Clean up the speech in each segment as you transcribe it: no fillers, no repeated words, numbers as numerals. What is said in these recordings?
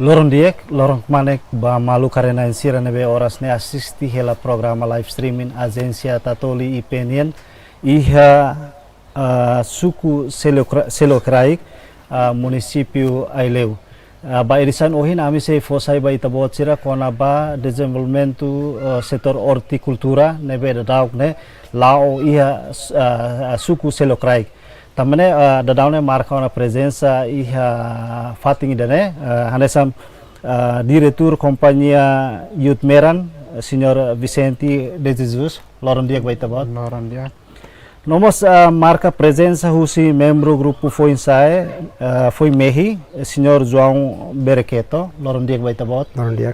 Lorong diek, lorong manek ba malu karena insira nebe oras ne assisti hela programa live streaming agência Tatoli Ipenian iha suku Selokraik município Aileu. Ba irisan ohin ami sei fosai ba itabot sira kona ba desenvolvimento setor horticultura nebe dadauk ne lao iha suku Selokraik. Também da daune marca uma presença e fating dane hanesam diretor companhia Youth Meran senhor Vicente de Jesus Loron dia baita bot Loron dia nomos marca presença husi membro grupo foi ensaio foi Mehi senhor João Bereketo Loron dia baita bot Loron dia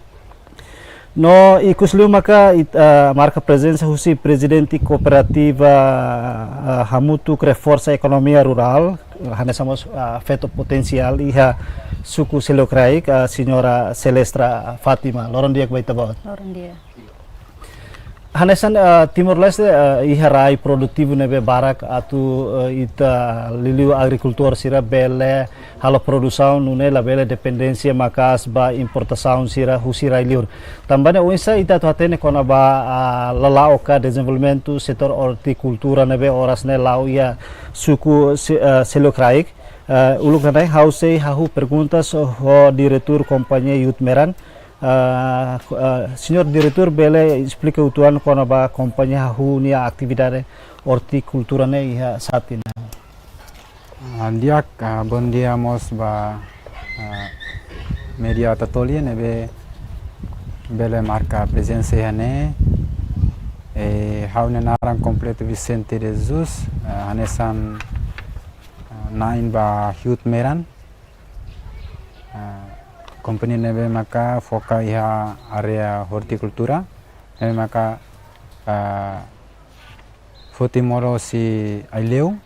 no ikusliu maka marca presença husi presidente cooperativa Hamutu Reforça Economia Rural hanesamos feto potensial iha suku Selokraik senhora Celestra Fatima Loron dia baita bot Loron dia hanesan Timor Leste iha rai produktivo nebe barak atu ita liliu agricultor sira bele halo produção nune la bele dependência makas ba importação sira husirai liur tambane uinsa ita to atene kona ba lalao ka desenvolvimento setor horticultura nebe oras ne lau ia suku Selokraik uluk nanai hausei hahu perguntas ho diretor companhia Youth Meran senhor diretor bele explica o tuan kona ba companhia hu nia atividade horticultura ne iha satina dia bon dia mos ba media Tatoli nebe bele marca presença hane haune naran completo Vicente de Jesus hanesan nain ba Youth Meran company nebe maka foka iha area horticultura nebe maka fotimoro si Aileu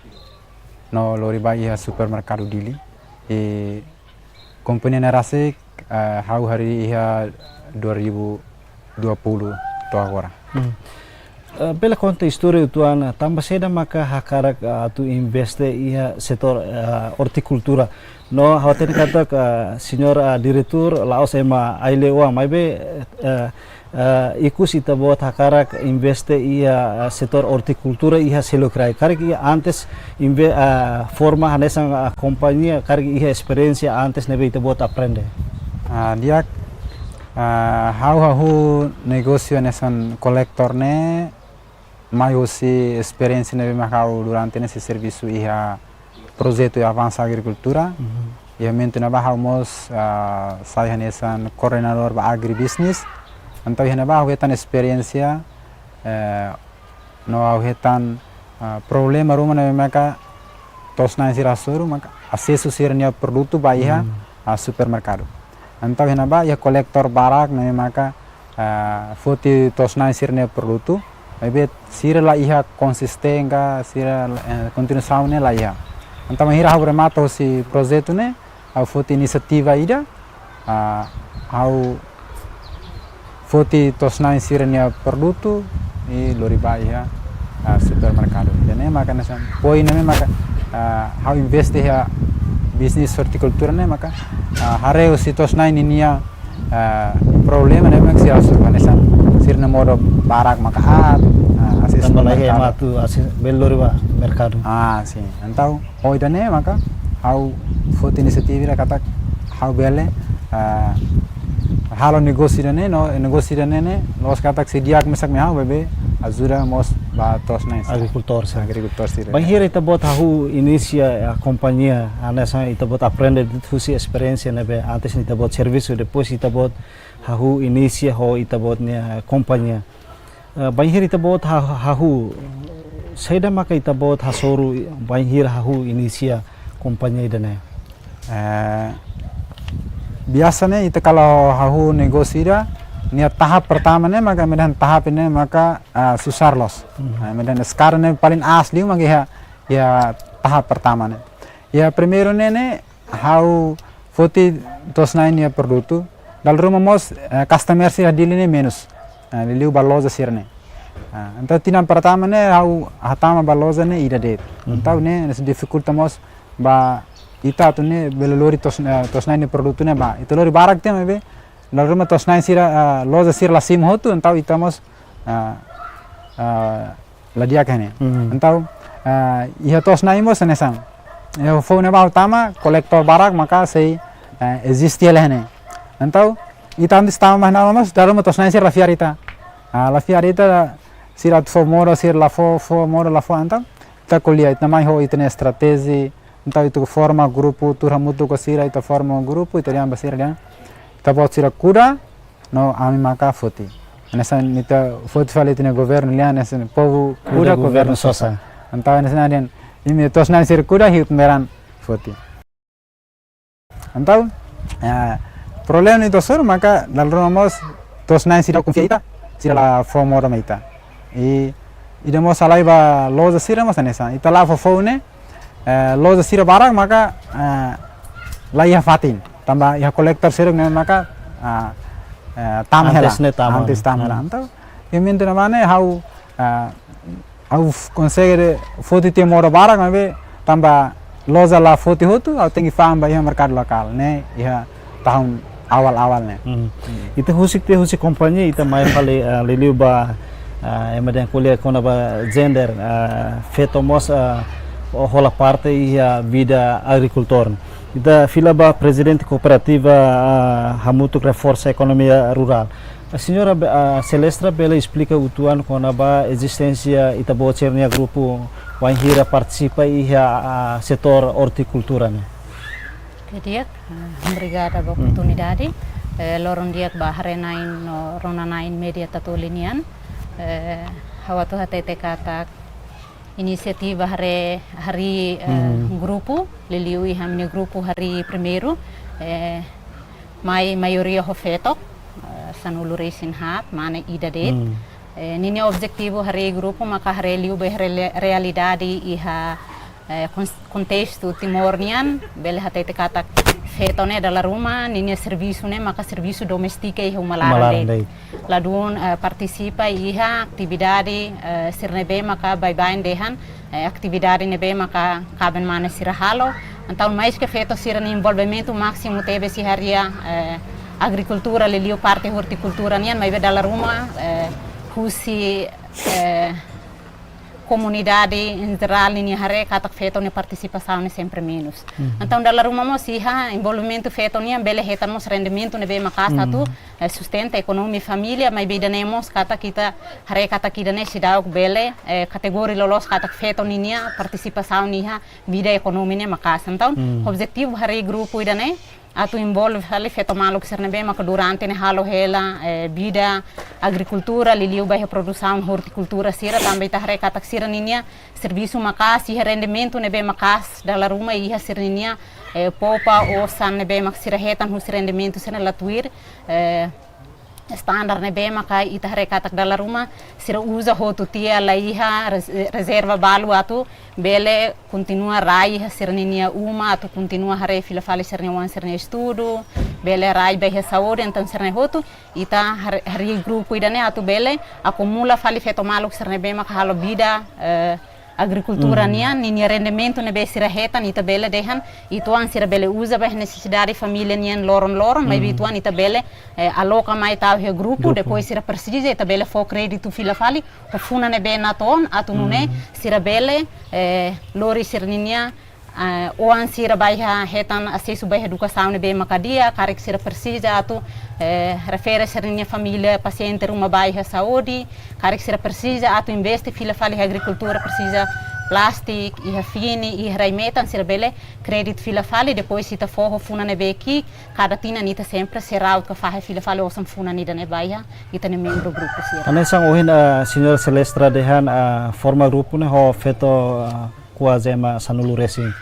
no loriba iha supermercado dili company narase hau hari iha 2020 to agora bela conta história tuan tambah seda maka hakarak tu investe iha setor horticultura no hotel kata senhor diretor laos ema ailewa maibe ikus ita bot hakarak investe iha setor horticultura iha Selokraik karik iha antes forma hanesan companhia karik iha experiência antes nebe ita bot aprende dia hau negócio nesan kolektor ne mai hosi experiência nebe makau durante nesse serviço iha projeto de avança agricultura e mente na bahau mos saya nesan coordenador ba agribusiness então hena bahau hetan experiência no hetan problema ruma na maka tosna sirasuru maka acesso sirnya produto ba iha supermercado então hena ba ya kolektor barak na maka foti tosna sirnya produto ebe sira la iha konsisten ka sira continuação ne la iha então mahira habre mato si projeto ne au foti inisiativa ida au foti tosna sira ne produto e loriba iha supermercado dene maka nasan poi ne maka how investe ha business horticultura ne maka hare si tosna inia problema ne mak si asur nasan sirna modo barak maka tambah lagi matu belloriba mercado sim então hoje ne maka how foto inisiativa kata how bele halo negócio ne no negócio ne los kata sediak mesak me how bebe azura mos ba tos nice agricultor sih bang hira ita bot hahu inicia companhia anesa ita bot aprende tusi experiência nebe antes ita bot serviço depois ita bot hahu inicia ho ita bot nia companhia banhir ita bot hahu seda maka ita bot hasoru banhir hahu inicia companhia idane biasanya itu kalau hahu negosira niat tahap pertama ne maka medan tahap ini maka susar los medan sekarang ne paling asli maka ya tahap pertama ne ya primeiro ne hahu foti tosna ini produto dal rumah mos customer sih adili ne menos liliu baloza sirne então tinam pertama ne hahu hatama baloza ne ida det então ne dificulta mos ba ita tu ne bele lori tosnai ne produto ne ba ita lori barak te mebe la ruma tosnai sira loja sira la sim hotu entau ita mos la dia kene entau iha tosnai mos nesang ya phone ba utama kolektor barak maka sei existe lehne entau ita antes tama mahna mos daruma tosnai sira fiarita la fiarita sira fo moro sira la fo moro la fo entau ita kolia ita mai ho ita ne estratégia então itu forma grupo turha mutu ko sira ita forma grupo ita riamba sira dia ita bot sira kuda no ami maka foti nessa nita foti fale tine governo lian nessa povo kuda governo sosa então nessa dia imi tosna sira kuda hit meran foti então problema itu sur maka dalromos tosna sira confiita sira la forma ora meita e idemo salaiba loza sira mas nessa ita la fofone loja sira barak maka la iha fatin tamba iha kolektor sira maka tam hela antes tam hela então eu minto na mane how consegue foto te mora barak mabe tamba loja la foto hotu au tengi famba iha mercado lokal ne iha tahun awal ne itu husik kompanyi ita mai fale liliu ba emadan kuliah kona ba gender fetomos rola parte e a vida agricultor. Ita fila ba presidente cooperativa Hamutu reforça a economia rural. A senhora Celestra Bela explica o tuan com a existência ita bocernia grupo Wanhira participa e a setor horticultura né. Dia, obrigada pela oportunidade. Loron dia baharenain no ronanain media tatolinian. Hawatu hatete kata inisiativa hari grupo liliui hamne grupo hari primeiro maioria hofetok sanulu racing hat mana ida det nini objetivo hari grupo maka hari liu be realidade iha contexto timornian bele hatete kata fetone dalla Roma nini serviço ne maka serviço domestique iha umalarande ladun participa iha atividade sirnebe maka bye-bye dehan atividade nebe maka kaben mana sirahalo então mais que feito sira no envolvimento máximo teve se haria agricultura lelio parte horticultura nian mas dalla Roma husi comunidade em geral em hare katak feito ne participação sempre menos então dalla Roma mo siha envolvimento feito ne bele hetamos rendimento ne be makasa tu sustenta economia família mas be danemos kata kita hare kata kita ne sidau bele categoria lolos katak feito ninia participação niha vida economia ne makasa então objetivo hare grupo idane atu envolve hali feto malo que sernebe maka durante ne halo hela vida agricultura liliu bairro produção horticultura sira também ta hare katak sira ninia serviço makas e rendimento nebe makas dalla Roma e sirninia popa o san nebe mak sira hetan hus rendimento sira latuir standar nebe maka ita hare katak dalla Roma sira usa hotu tia la iha reserva balu atu bele continua rai sirninia uma atu continua hare fila fale sirnia wan sirnia estudo bele rai behe saúde então sirnia hotu ita hari grupo idane atu bele acumula fale feto malu sirnia be maka halo vida agricultura nian nini rendimento nebe sira hetan ita bele dehan ituan sira bele usa beh necessidade família nian loron mas ituan ita bele aloca mai tau he grupo depois sira precisa ita bele fo crédito fila fali o funa nebe naton atu nune sira bele lori sira ninia oan sira baiha hetan acesso baiha educação nebe makadia karek sira precisa atu refere sira ninia família paciente uma baiha saúde karek sira precisa atu investe fila fali agricultura precisa plastic e fini e raimetan sira bele crédito fila fali depois sita forro funa nebe aqui cada tina nita sempre será o que faz fila fali osam funa nida ne baiha ita ne membro grupo sira anesang ohin senhor Celestra dehan forma grupo ne ho feto kuazema sanulu racing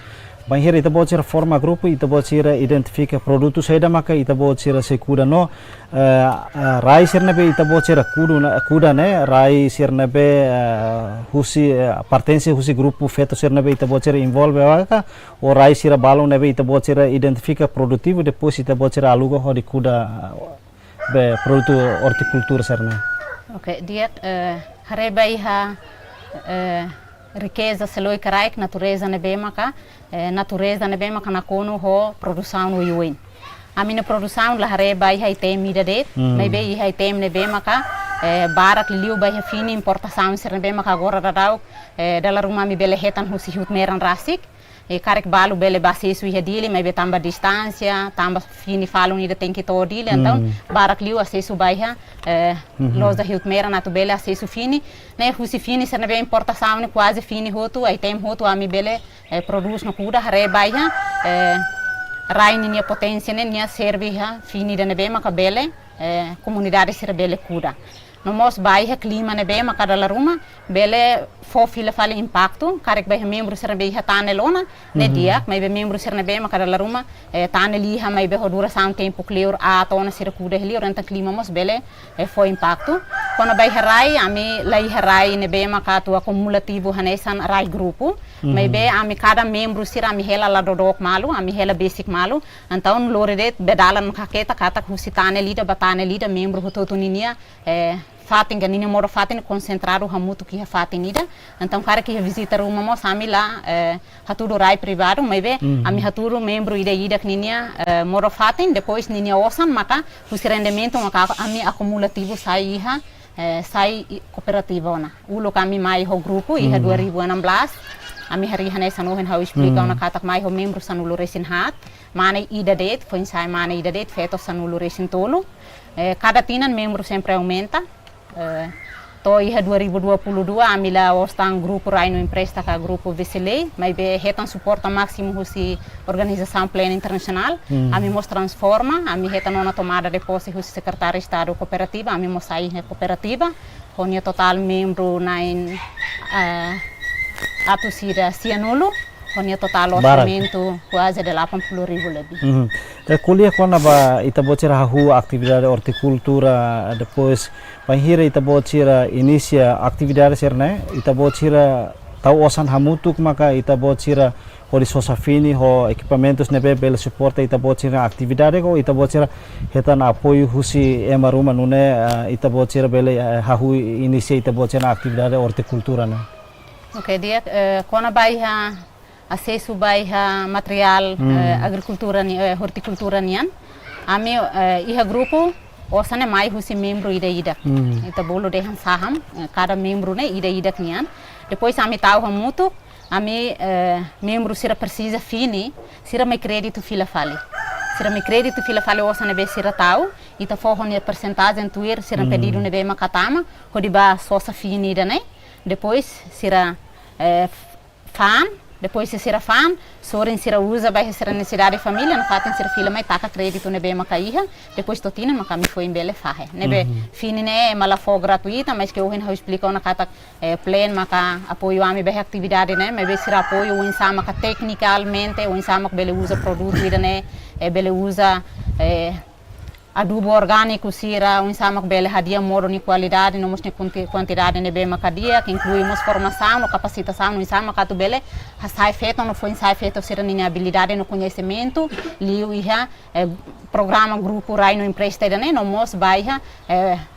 banhir ita bocira forma grupo ita bocira identifica produto saida maka ita bocira sekuda no rai sirnebe ita bocira kuda ne rai sirnebe husi pertence husi grupo feto sirnebe ita bocira involve maka o rai sira balon nebe ita bocira identifica produtivo depois ita bocira alugo ho di kuda be produto horticultura sirne okay dia hareba iha riqueza seloi karaik natureza nebe maka na kono ho produção no yuin. A minha produção la hare bai hai tem mida det, maybe i hai tem nebe maka barak liu bai ha fini importação ser nebe maka agora radau dalam rumah mi bele hetan husi hut meran rasik. Karek balu bele base su ia dili, maybe tambah distância, tambah fini falu ni tem que to dili, então barak liu acesso baiha loja hut meran atu bele acesso fini, né husi fini ser nebe importação ni quase fini hotu, ai tem hotu ami bele produz no kuda hare baiha rai ni potência ni serve ha fini da nebe maka bele comunidade ser bele kuda. No mos baiha clima nebe maka dala rumah bele fo fila fale impacto karek baiha membro ser nebe ha tane lona ne dia mai be membro ser nebe maka dala rumah tane liha mai be hodura sam tempo clear a tona ser kuda heli orenta clima mos bele fo impacto kono baiha rai ami lai rai nebe maka tu acumulativo hanesan rai grupo mai be ami cada membro ser ami hela la dodok malu ami hela basic malu então loredet bedalan maka keta kata husitane lida batane lida membro hototuninia fatin ganini moro fatin concentrado hamutu ki fatin ida então cara que visita rumah mo sami lá haturo rai privado mas be ami haturo membro ida kninia moro fatin depois ninia osan maka os rendimento maka ami acumulativo sai iha sai cooperativa ona ulo kami mai ho grupo iha 2016 ami hari hane sanohen hau explica ona katak mai ho membro sanulu resin hat mana ida det foi sai mana ida det feto sanulu resin tolo cada tinan membro sempre aumenta to iha 2022 amila ostan grupo Raino Empresta ka grupo VCLE mas be hetan suporta máximo husi organização plena internacional ami mos transforma ami hetan ona tomada de posse husi secretário estado cooperativa ami mos sai na cooperativa honia total membro nain atu sira sianulo honia total orçamento quase de 80.000 lebih. Kuliah kona ba ita bocira hahu atividade horticultura depois panhira ita bocira inicia atividade serne ita bocira tau osan hamutuk maka ita bocira hori sosafini ho equipamentos nebe bel suporta ita bocira atividade ko ita bocira hetan apoio husi emaruma nune ita bocira bele hahu inicia ita bocira atividade horticultura na. Okay, dia kona baiha acesso baiha material agricultura horticultura nian ami iha grupo osane mai husi membro ida ita bolo dehan saham cada membro ne ida nian depois ami tau hamutu ami membro sira precisa fini sira mai crédito fila fale sira mai crédito fila fale osane be sira tau ita forro ne percentagem tuir sira pedido ne be makatama hodiba sosa fini ida ne depois sira fan depois se sira fan soren sira usa vai sira necessidade de família não fatem sira filha mas taca crédito nebe macaiha depois totina maca me foi em bele fahe nebe fini ne mala for gratuita mas que eu hen explica na kata plan maca apoio ami be atividade né mas sira apoio o insama maca tecnicalmente o insama bele usa produto ida né bele usa adubo orgânico sira um sama bele hadia moro ni qualidade no mos ni quantidade ne be makadia que incluímos formação no capacitação no insama katu bele sai feito no foi sai feito sira ni habilidade no conhecimento liu iha programa grupo Raino Empresta né no mos baiha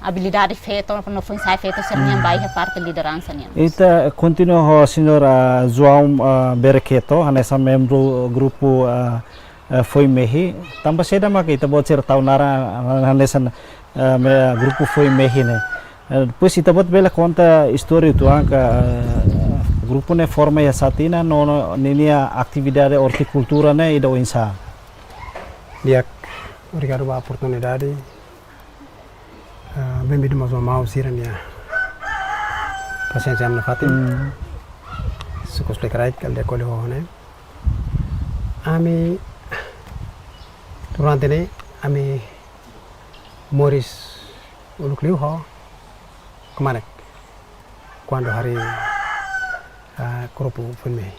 habilidade feito no foi sai feito sira ni baiha parte liderança ni ita continua o senhor João Bereketo hanesa membro grupo foi mehi tambah seda maka ita bocor taunara hanesan grupo foi mehi ne depois ita bot bela conta história itu angka grupo ne forma ya satina no ninia atividade horticultura ne ida insa dia obrigado pela oportunidade bem-vindo mais uma mau sirania paciência amna fatim suko explicar que ele colhe né ami durante ini kami Morris Ulukliu ho kemana? Quando hari grupo filme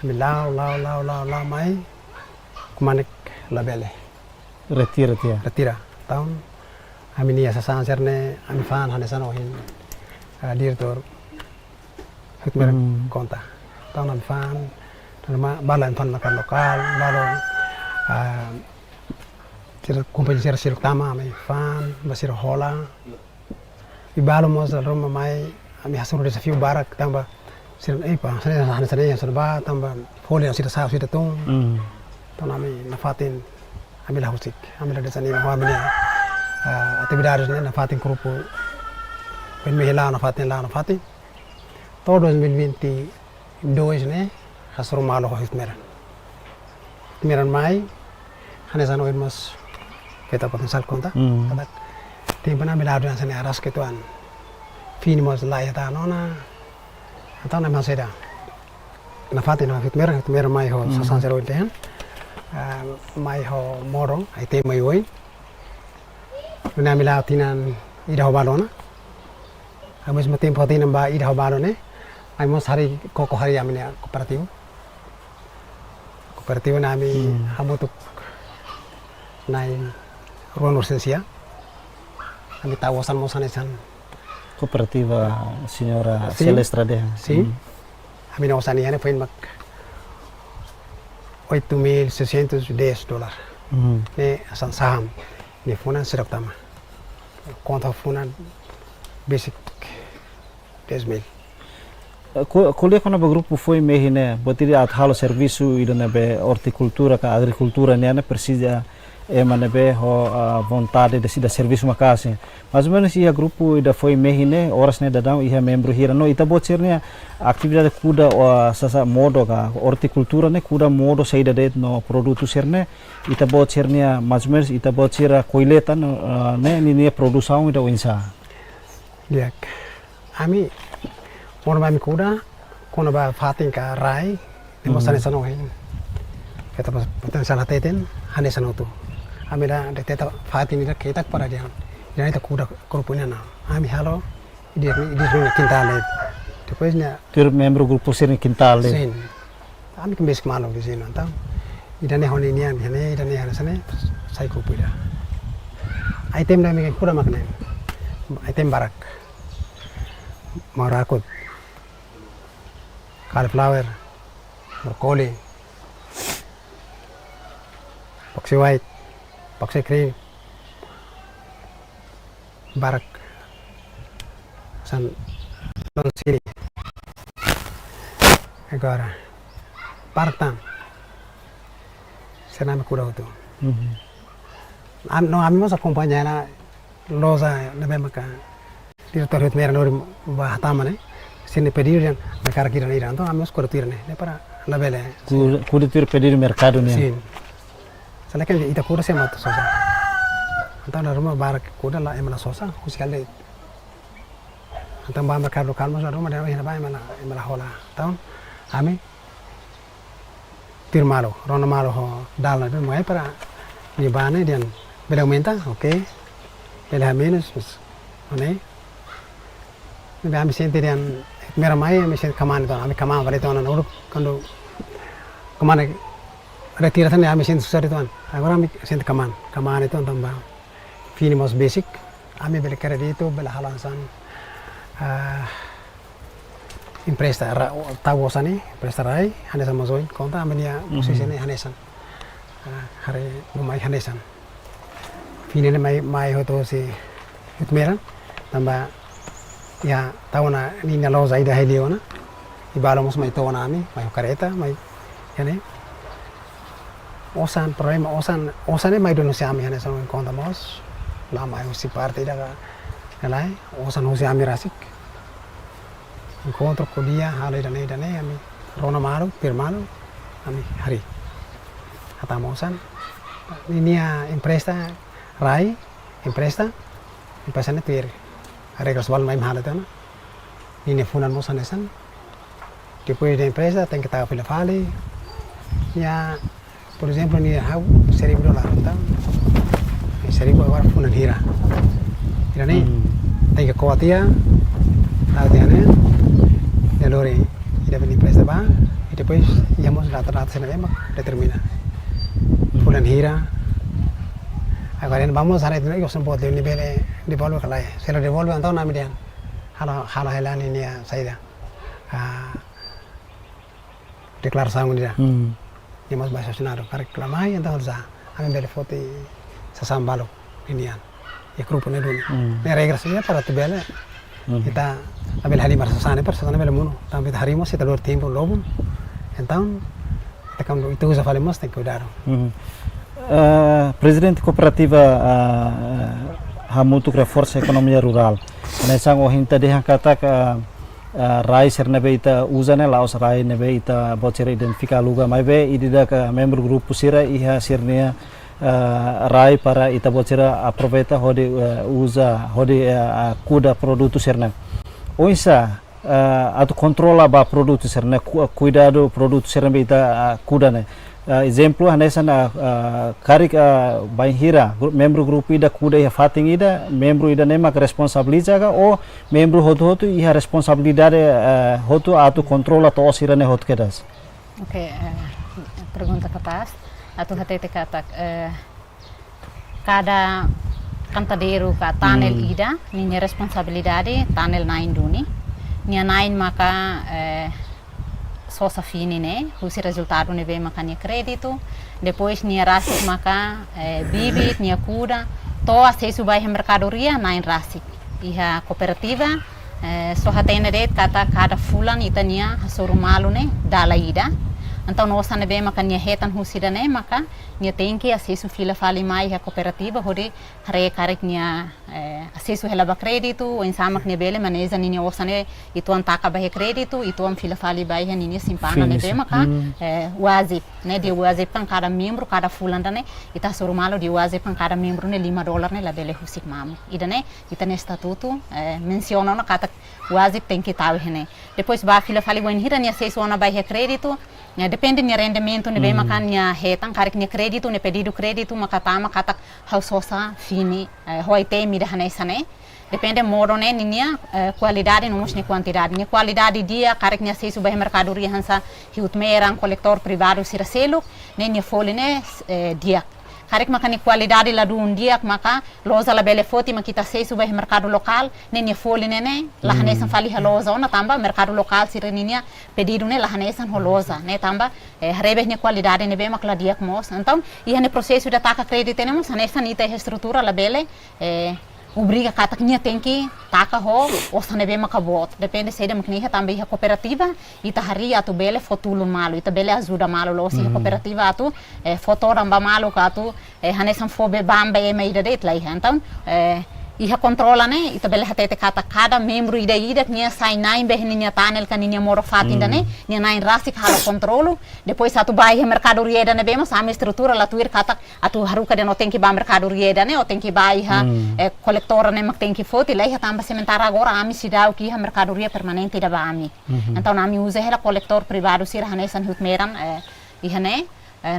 kami lau mai kemana labele retira tahun kami ni asal serne kami fan hanesan ohin direktur hikmer konta tahun kami fan nama balan fan makan lokal lalu companhia sira tama mai fan basira hola ibalo mos rumah mai ami hasuru desafio barak tamba Sira pa, sana yang serba tambah folio sira sa sira tung. Tonami nafatin amila husik, amila desani mahamilia. Atividades ne nafatin grupo. Ben mihila nafatin. Todo 2022 ne hasro malo hitmera. Meran mai hanesan oin mas kita potensial konta. Kadak timbana amila dan sana aras ketuan. Fini mas layata nona. Atau nama saya nafatin hitmera mai ho sasan zero inten. Mai ho morong ite mai oin. Nuna mila tinan ida ho balona. Amis matim poti namba ida ho balone. Ai mos hari koko hari amine kooperatif. Kooperatif nami hamutuk nai ruang ursensia. Kami tawasan mosanesan. Cooperativa Senhora Celestrade. Sim. A minha osaniana foi mak $8.610. Ne asan saham. Ne funan sirak tama. Conta funan basic 10.000. Kuliah kona grupo foi mehine botiri athalo serviço ida nebe horticultura ka agricultura ne precisa nebe ho vontade de sida serviço makasi mais ou menos ia grupo ida foi mehine horas ne dadam ia membro hira no ita botirne atividade kuda sasa modo ka horticultura ne kuda modo saida det no produto serne ita botirne mais ou menos ita botira colheita ne ni produção ida insa Liak. Ami Mona bami kuda, kono ba fatin ka rai, di mosane sano hin. Kita potensial hateten, hane sano tu. Amira de teta fatin ida kita para dia. Jadi ta kuda korupuna na. Ami halo, idi ni quintale. Depois nya tur membro grupo serne quintale. Sim. Ami kembes malo di sini antau. Ida ne honi ni ami hane ida ne hane sane sai kupuida. Item na mi kuda makne. Item barak. Marakut. Cauliflower, broccoli, paksi white, paksi cream, barak, san don siri, agora, partan, sename kuda itu. No, kami mas acompañar loza nabe maka director hitmera nori bahatama ne. Sini pedir yang mereka kira ni ranto, kami harus kurutir nih, para label. Kurutir pedir mercado nih. Sim. Soalnya kan ita kura sih matu sosa. Antau na rumah barak kuda lah emang sosa, kusikali. Antau bahan mercado lokal mas rumah dia hina bahan emang hola. Tahu? Kami tir malo, rona malo ho dal na mulai para ni bahan dia bela aumenta, oke. Bela menos, oke. Kami senti dia mera mai mesti kaman itu, kami kaman pada itu anak urut kalau kaman retira sana kami senti susah itu an. Agora kami senti kaman itu tambah fini mas basic. Kami beli kredit itu bela halansan impresta tahu sana impresta rai hanesan masoin konta kami dia posisi ini hanesan hari rumah hanesan. Fini ini mai hoto si itu mera tambah ya tahu na ni nalo zaida helio na ibalo mos mai tahu nami mai kareta mai yani osan problema osan ni mai dono siami hane sono konta mos la mai usi parte daga nalai osan usi ami rasik encontro kuliah hale dane ami rona malu pirmalo ami hari kata osan ini ya impresta rai impresta ni tuir regras wal main halat na ini funan mo sanesan depois da empresa tem que estar pela fale ya por exemplo ni how cerebro la tá cerebro agora funan hira ni tem que coatia adiane ya lore ida beni empresa ba e depois íamos rata-rata se na determina funan hira. Agora vamos a retener que son por el nivel de polvo que la se lo devuelve a una median. Halo helani ni saida. Declaração ni dah. Ni mas bahasa senado reclamar então já. A mim bele foto sa sambalo inian. E grupo ne dulu. Ne regra saja para tu bele. Kita ambil hari masa sana bela muno também harimos se talor tempo lobo então quando itu usa falemos tem cuidado. Presidente cooperativa hamutu kra força economia rural nesang ohinta de kata rai sernebe ita uzane laos rai nebe ita bocere identifica luga mai be idida ka membro grupo sira iha sirnia rai para ita bocera aproveita hode usa hode kuda produto serna oisa atu controla ba produto serna cuidado produto serna be ita kuda ne exemplo hanesan karik bainhira membro grupo ida kuda iha fating ida membro ida nemak responsabilidade ou membro hotu iha responsabilidade hotu atu controla to sirane hot kedas. Ok, pergunta capaz. Atu hatete kata cada cantadeiro ka tanel ida minha responsabilidade tanel nain duni minha nain maka sosa fini né husi resultado ne vem maka nia crédito depois nia rasik maka bibit nia kuda to acesso vai mercadoria nain rasik iha cooperativa so hatene det kata cada fulan itania hasorumalu ne dala ida então nós na bem maka nia hetan husida ne maka nia tem que acesso fila fali mai a cooperativa hode hare karek nia acesso helaba crédito ou insamak nia bele maneza nia osane itu antaka bahe crédito itu am fila fali bai nia simpana ne bem maka wazip ne dia wazip kan cada membro cada fulanda ne ita surumalo dia wazip kan cada membro ne $5 ne la bele husik mamu ida ne ita ne statuto menciona na kata wazip tem que tal ne depois ba fila fali wen hira nia acesso na bahe crédito depende nia rendimento ne bem maka nia hetan karek nia crédito ne pedido crédito maka tama kata hausosa fini hoite mi hanesane depende modo ne ninia qualidade não ni quantidade ni qualidade dia karek nia acesso bahe mercadoria hansa hiutmeran coletor privado siraselo ne nia fole ne dia karek maka ni qualidade la dun dia maka loza la bele foti makita acesso bahe mercado local ne nia fole ne la hanesan fali haloza ona tamba mercado local sireninia pedido ne la hanesan holoza ne tamba rebe ni qualidade ne be makla dia mos então ia ne processo da taka crédito temos hanesan ita estrutura la bele obriga kata nia tem que taka ho osane be makabot depende se da makniha tambe ha cooperativa ita hari atu bele fotulo malo ita bele ajuda malo lo si cooperativa atu fotora ba malo ka atu hanesan fobe bamba e meida det lai então iha controla ne ita bele hatete kata cada membro ida nia sai nain behninya tanel kaninya moro fatinda ne nia nain rasik hala controlo depois atu bai mercadoria da ne bema sama estrutura la tuir kata atu haruka de no tem que ba mercadoria da ne o tem que bai ha coletora ne mak tem que foti lai ha tamba sementara agora ami sidau ki ha mercadoria permanente da ba ami então nami usa hela coletor privado sir hanesan hutmeran iha ne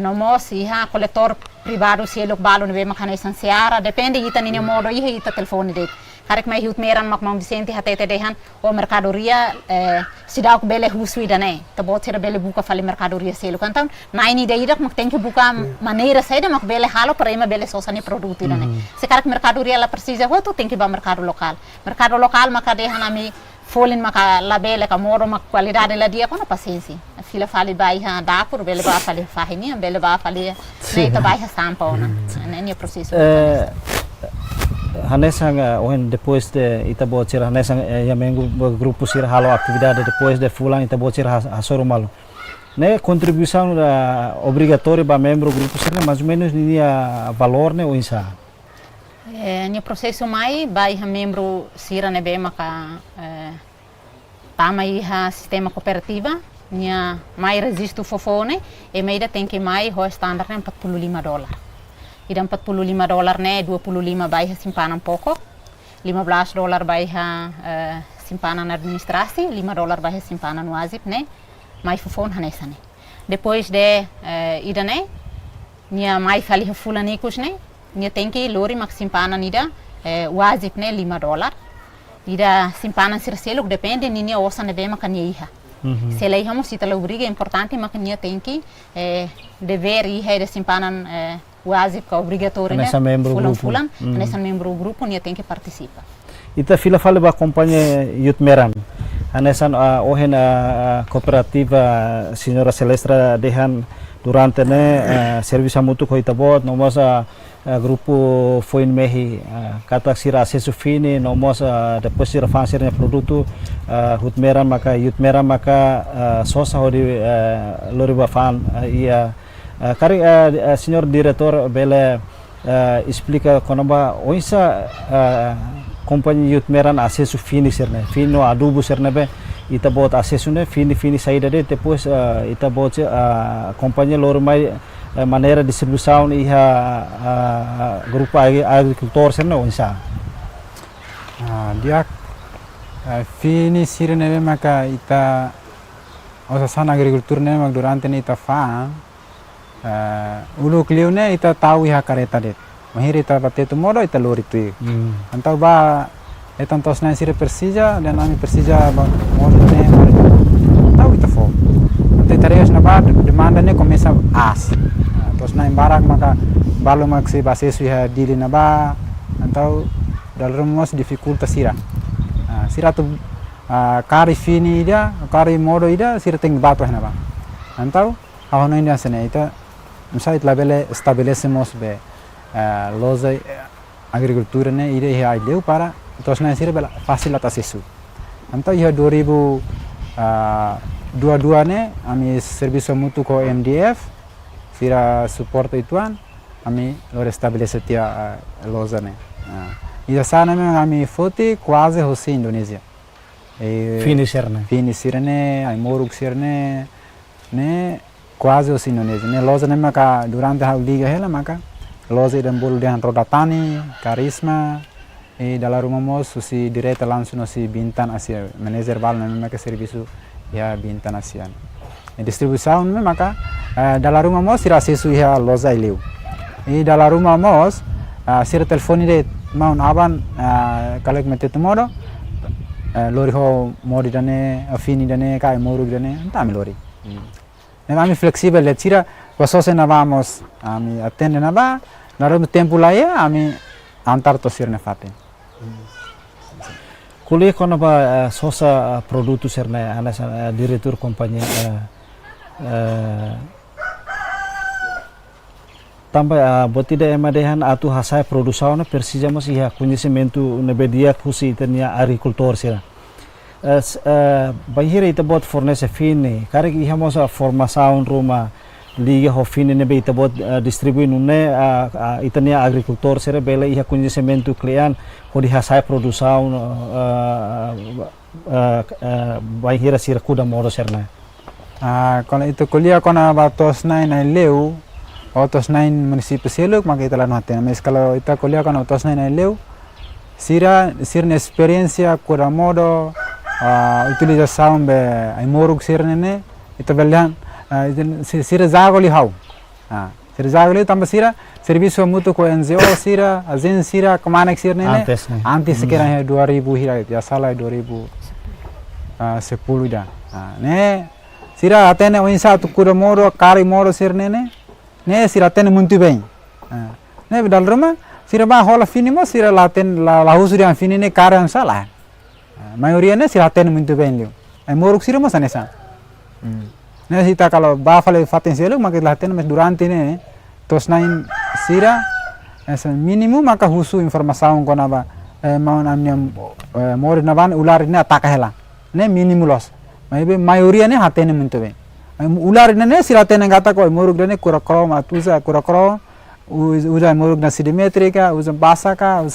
no mos iha coletor privado se lok balo ne be makane seara depende ita ni modo iha ita telefone det karek mai hut meran mak mam Vicente hatete dehan o mercadoria sidak bele husuida ne ta botera bele buka fali mercadoria se lok então naini de idak mak tem que buka maneira saida mak bele halo prema bele sosani produto ne se karek mercadoria la precisa hoto tem que ba mercado local maka dehan ami folin maka labele ka moro mak qualidade la dia kono paciência fila fali bai ha da por bele ba fali fahini bele ba fali ne ta bai ha sampa na ne processo hanesang ohen depois de ita bocera hanesang ya mengu grupo sir halo atividade depois de fulan ita bocera hasoro malo ne contribuição obrigatória ba membro grupo sir mais ou menos ni valor ne o insa no processo mai vai ha membro sira ne be maka tama iha sistema cooperativa nia mai resisto fofone e meida tem que mai ho standard ne $45 idam $45 ne 25 vai ha simpanan pokok $15 vai ha simpanan administrasi $5 vai ha simpanan wazip ne mai fofone hanesane depois de ida ne nia mai fali ha fulanicos ne nia tem que lori mak simpanan ida wazip ne $5 ida simpanan sirseluk depende nia osa ne be makania iha se lei hamo sita la obriga importante makania tem que dever iha ida simpanan wazip ka obrigatório né fulan nessa membro grupo nia tem que participa ita fila fale ba companhia youth meran Hanesan ohen cooperativa Senhora Celestra dehan durante ne serviço mutu ko itabot nomos grupo foi mehi kata sira acesso fini nomos depois sira fansir ne produto hutmera maka sosa hodi loriba fan ia kari senhor diretor bele explica konamba oisa companhia Yutmeran acesso fini serne fino adubo serne be ita bot acesso ne fini saída de depois ita bot companhia lor mai maneira distribuição iha grupo agricultor serne onsa dia fini sirene be maka ita osa sana agricultur ne mak durante ne ita fa ulu kliu ne ita tahu iha kareta det mahiri ita bate tu modo ita lori tu antau ba etan tos na sire persija dan ami persija ba modo ne tahu ita fo ante tareas na ba demanda ne começa as tos na embarak maka balu maksi base su ha dili na ba antau dalam mos dificulta sira sira tu kari fini ida kari modo ida sira teng batu na ba antau ahono india sene ita misal labele estabelecemos be loza agricultura ne ide ia leu para tosna sira bela facilitas isso então ia 2022 ne ami serviço mutu ko MDF sira suporta ituan ami lo restabelece tia loza ne ida sana me ami foti quase hosi Indonesia finisher ne ai moruk sirne ne quase hosi Indonesia ne loza ne maka durante a liga hela maka loza dan bolu dengan rodatani, karisma, dalam rumah mos susi direta langsung si Bintan Asia, manajer bal memang ke servisu ya Bintan Asian. Distribusiun memang maka dalam rumah mos sira sesu ya loza ileu. Dalam rumah mos sira telefoni de maun aban kalek metet modo lori ho modi dane afini dane kai morug dane entami lori. Kami fleksibel ya sira wasose na vamos ami atende na ba narum tempo laia ami antar tosir na faten kuliah kono ba sosa produto serna anas diretor companhia tambah botida emadehan atu hasai produção na persija mas ia conhecimento na bedia kusi tenia agricultor sira bahira ita bot fornece fine karek iha mosa formação ruma liga ho fine ne be ita bot distribui nune itania agricultor sira bela iha conhecimento client ho di hasai produção bahira sira kuda modo serna kalau itu kuliah kona batos nain leu otos nain município seluk maka ita lan haten mas kalau ita kuliah kona otos nain leu sira experiência kuda modo utilização be ai moruk sirne ita belian sira zagoli hau sira zagoli tambah sira serviço mutu ko NGO sira agen sira kemanek sirne antes sekiranya 2000 hira ya salah 2010 dah ne sira atene oinsa tu kuda moro kari moro sirne ne sira atene muntu bem ne dal rumah sira ba hola fini mo sira laten la husurian fini ne kari salah maioria ne sira atene muntu bem liu ai moruk sira mo sanesa ne sita kalau ba fale faten selo maka laten mas durante ne tos nain sira esa minimum maka husu informasaun kona ba maun amnya mori naban ular ne ataka hela ne minimulos maybe maioria ne hatene muntu bem ular ne sira atene gata ko moruk ne kurakro matuza kurakro uza moruk na sidimetrika uza basaka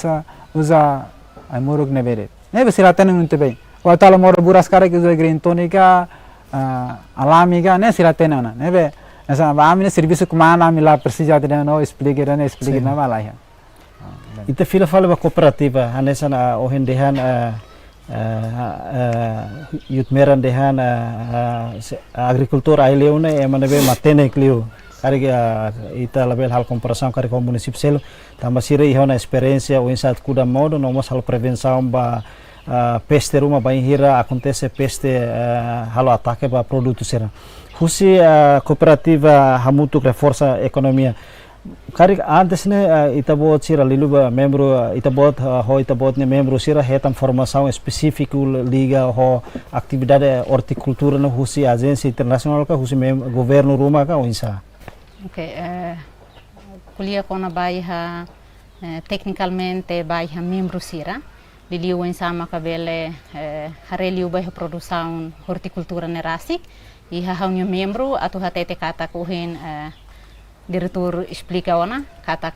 uza ai moruk ne bere ne sira atene muntu bem wa tala moro buras kare ke uza green tonica alami ka ne sira atene na ne be esa ba amine serviço kumana amila persija tene no explique na bala ya ita fila fala ba cooperativa hanesa na ohendehan Yutmeran dehan agricultor aileune emanabe matene clio kari ita label hal comparação kari com município selo tambah sira ihona experiência o insat kuda modo nomos hal prevenção ba peste ruma ba hira acontece peste halo ataque ba produto sira husi cooperativa hamutu reforça economia Karik antes ne itabot sira liluba membro itabot ho itabot ne membro sira hetam formação específico liga ho atividade horticultura no husi agência internacional ka husi governo ruma ka onsa. Ok, kuliah kona baiha tecnicalmente baiha membro sira. Liliu sama kabele hareliu baiha produção horticultura nerasik. Iha haunyo membro atau hatete kata kuhin diretor explica ona kata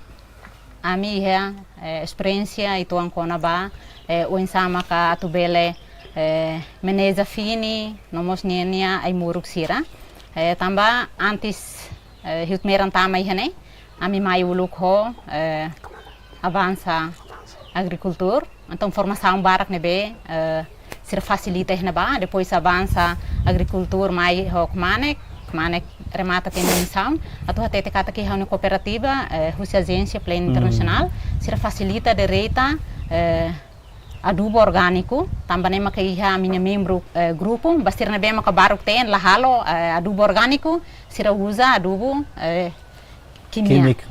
ami iha experiência itu angkona ba o sama ka atubele meneza fini nomos nienia ai muruk sira tamba antes hiut meran tama ihane ami mai uluk ho avança agricultor então formação barak nebe sira facilita ihna ba depois avança agricultor mai ho kmanek remata tem missão atau hatete kata ki hauna cooperativa husi agência pleno internacional sira facilita direita adubo orgânico também maka iha minha membro grupo bastir na bem maka baruk ten lahalo adubo orgânico sira usa adubo químico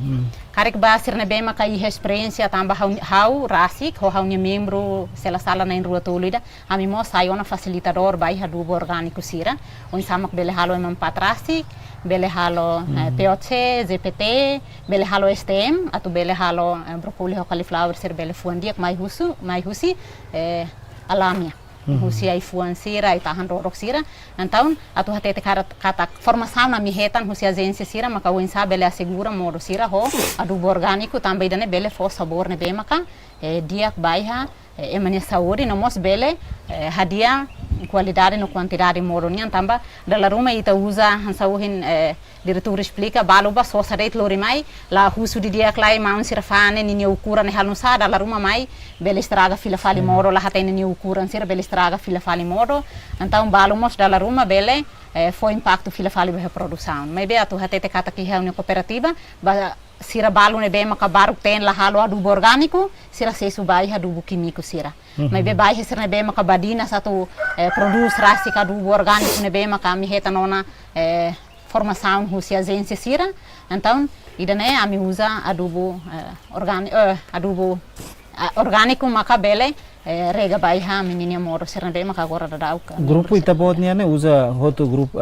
karik basir na bem maka iha experiência tamba hau rasik ho haunya membro sela sala na rua tolida ami mo sayona facilitador bai adubo orgânico sira on samak bele halo empat rasik bele halo POC, ZPT, bele halo STM, atau bele halo brokoli ho cauliflower ser bele fuandiak mai husi alamia. Husi ai fuan sira ai tahan rorok sira. Então, atau hatete kata formação na mihetan husi agência sira maka wensa bele assegura modo sira ho adubo orgânico também dane bele fo sabor ne be maka diak baiha emania saúde nomos bele hadia qualidade no quantidade moronian tamba dalla ruma ita usa hansauhin diretor explica baluba só saret lorimai la husu di dia klai maun sirfane ni ukuran ne halusa dalla ruma mai bele estraga fila fali moro la hatene ni ukuran sir bele estraga fila fali moro então balumos dalla ruma bele foi impacto fila fali be produção mai be atu hatete kata ki ha cooperativa sira balu ne be maka baruk ten la halo adubo orgânico sira sesu bai adubo químico sira mas be bai sira ne be maka badina satu produz rasik adubo orgânico ne be maka mi heta nona formação husi agência sira então idane ami usa adubo orgânico maka bele rega bai ha menina moro sira be maka agora dadau grupo itabot ne usa hoto grupo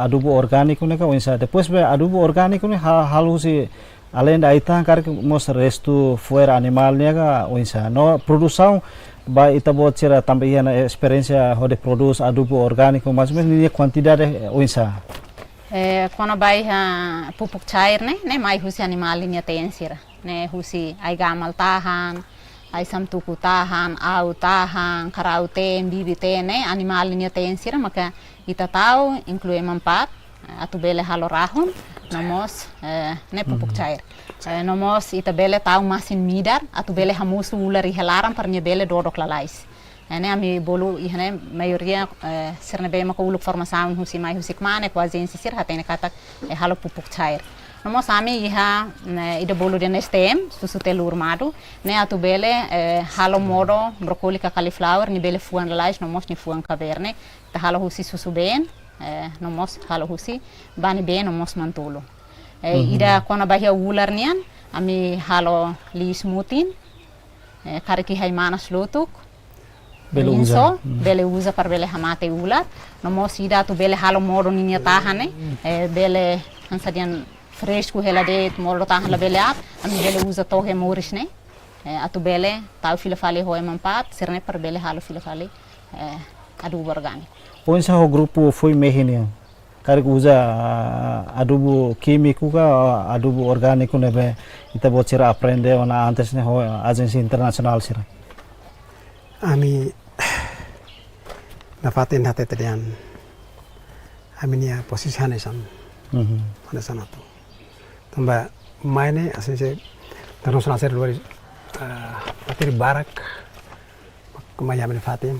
adubo orgânico ne ka onsa depois be adubo orgânico ne halusi além da itang kar mos resto fuera animalnya ka onsa no produção ba itabot sira também na experiência ho de produz adubo orgânico mas ni quantidade onsa quando vai pupuk cair ne mai husi animalinha tem sira ne husi ai gamal tahan ai samtuku tahan au tahan karau tem bibi tem ne animalinha tem sira maka ita tahu inclui empat atau bele halo rahun nomos ne pupuk cair nomos ita bele tahu masin midar atau bele hamusu ulari halaram parnya bele dodok lalais ne ami bolu ihne maioria sirne be maka uluk formação husi mai husi kmane ko agência sir hatene kata halo pupuk cair nomos ami iha ida bolu den STM susu telur madu ne atu bele halo modo brokoli ka cauliflower ni bele fuan lalais nomos ni fuan caverne ta halo husi susu ben nomos halo husi bani ben nomos mantulo ida kona bahia ular nian ami halo li smutin kariki hay manas lutuk bele usa par bele hamate ular nomos ida tu bele halo modo ninya tahane bele hansadian fresco helade modo tahan la bele at ami bele usa tohe morisne atu bele tau fila fali ho empat sirne par bele halo fila fali adubo orgânico onsa ho grupo foi mehini karik usa adubo químico ka adubo orgânico nebe itabot sira aprende ona antes ne ho agência internacional sira ami nafatin hate tedian aminia posisi hanesan hanesan atu tamba maine asese internasional ser luar patiri barak kumaya ami fatin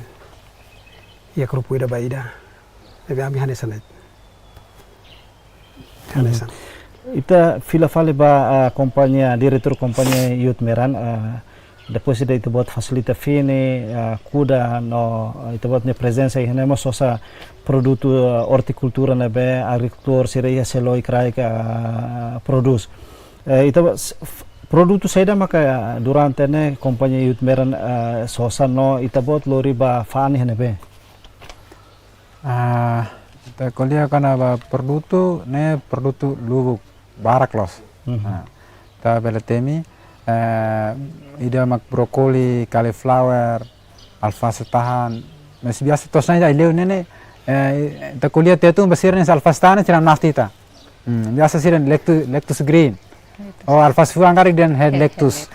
ya grupo ida baida ebe ami hanesan hanesan ita fila fale ba companhia diretor companhia Youth Meran depois ida itu buat fasilita fine kuda no itu buat ne presença e nemo sosa produto horticultura nebe agricultor seria seloi krai ka produz produto saida maka durante ne kompanyi youth meran sosan no itabot lori ba fani hanebe. Ta kolia kana ba produto lubuk baraklos. Ta bela temi ida mak brokoli, cauliflower, alfalfa tahan. Mas biasa tosna ida ileu nene ta kolia tetu basirne alfalfa tahan tiram nastita. Biasa siren lectus green. Oh alfalfa angkarik dan head lectus.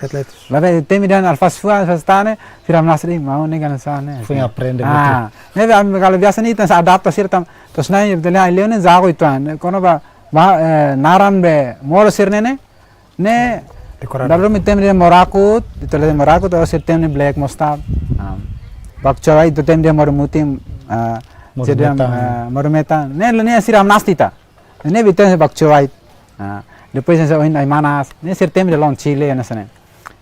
Lalu temi dan alfalfa stane tiram nastri mau ne kan sana. Fui aprende Nebe kalau biasa ni tas adapta sir tam tosna ida ileu ne zago ituan. Kono ba naran be moro sirne ne dalam itu dia morakut, itu dia morakut, atau sistem ini black mustard. Bakcawai itu dia morumutim, jadi morumetan. Ini siram nastita. Ini betul bakcawai. Lepas itu ini manas. Ini sistem dia long chile na sana.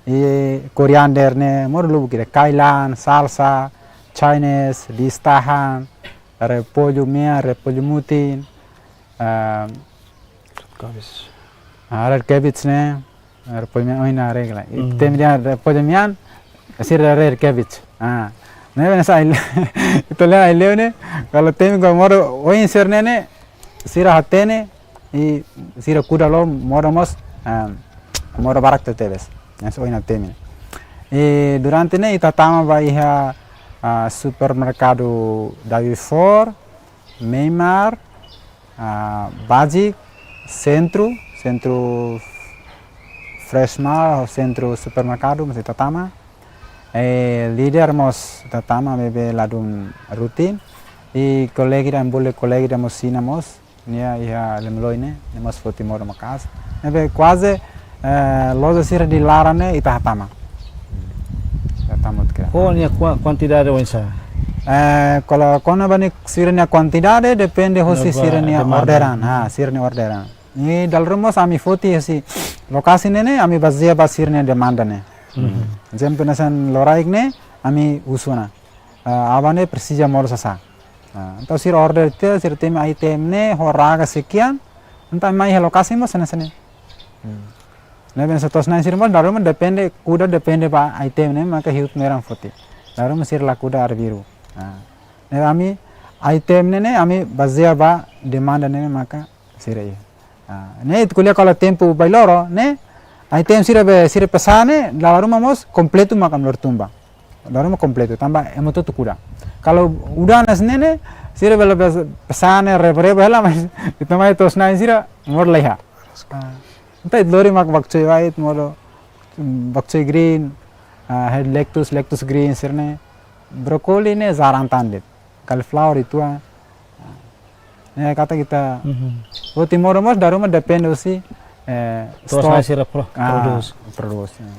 Ini koriander ne, morulu kira kailan, salsa, Chinese, listahan, repolyo mea, repolyo mutin, red cabbage ne. Repolyo oina regla. Tem dia repolyo mian, asir red cabbage. Nebe nasa itu le ileu ne. Kalau tem ko moro oin serne ne, sira hatene, I sira kuda lo moro mos, moro barak tetebes. Nasa oina temi. Durante ne itatama ba iha supermercado Davifor, Meimar, Bajik, Centro Freshmar, Centro Supermercado, masih tatama. Leader mos tatama bebe ladum rutin. I kolegi dan boleh kolegi dan mosina mos. Nia iha lemloine, mos foti moro makas. Bebe quase loja sira di larane ita tatama. Tatama kira. Oh, nia quantidade wensa. Kalau kona bani sirnya quantidade depende hosi sirnya orderan. Sirnya orderan. Ini dalam rumah kami foti si lokasi nene kami bazia basirnya demanda ne. Jam penasan loraik ne kami usuna. Abane persija moro sasa. Entah sir order itu sir tem item ne horaga sekian. Entah mai lokasi mo sana sana. Neben setos na sir mo dalam rumah depende kuda depende pa item ne maka hiut merang foti. Dalam sir la kuda arbiru. Ne kami item ne kami bazia ba demanda ne maka sir iya. Ne itu kuliah kalau tempo bailoro ne item sira pesane la rumah mos completo makam lor tumba la rumah completo tambah emoto tu kuda kalau udah nas ne sira bela pesane rebe hela mas itu mai tos na sira mor leha entai lori mak bakcoy white moro bakcoy green head lectus green sirne brokoli ne zaran tandit cauliflower itu ne kata kita timor mos daruma depende usi Tosna sira produce.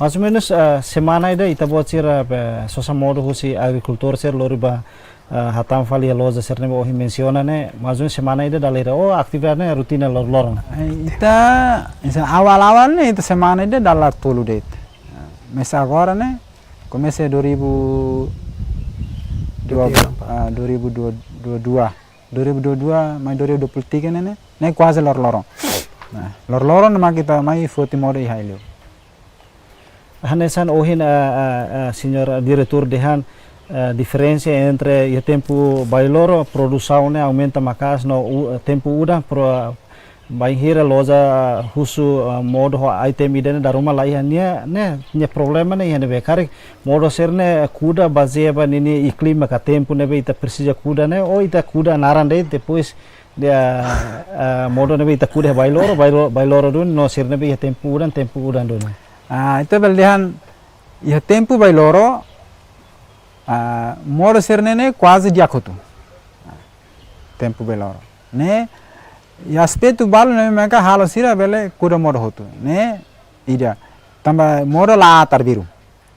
Mais ou menos semana ida itabot sira sosa modo husi agricultor ser loriba hatam fali loja ser ne ohi menciona ne mais ou menos semana ida dalera atividade ne rutina lorong. Ita awal ne ita semana ida dalat tolu det. Mas agora ne comecei 2022 mai 2023 ne quase lorong. Lorong nama kita mai foti mode haileu. Hanesan ohin senhor diretor dehan diferença entre o tempo bailoro produção né aumenta macas no tempo udah pro baihira loja husu modo item ida da rumah lai hanya ne problema ne hanya bekari modo serne kuda baseaba nini iklim ka tempo ne be ita precisa kuda ne ita kuda narande depois dia modo ne be ita kuda bailoro dun no serne be tempo udan dun. Itu belian ya tempo bailoro modo serne ne quase diakotu. Tempo bailoro. Ne e aspecto balu ne mereka halo sira bele kuda modo hotu ne ida tambah modo la atar biru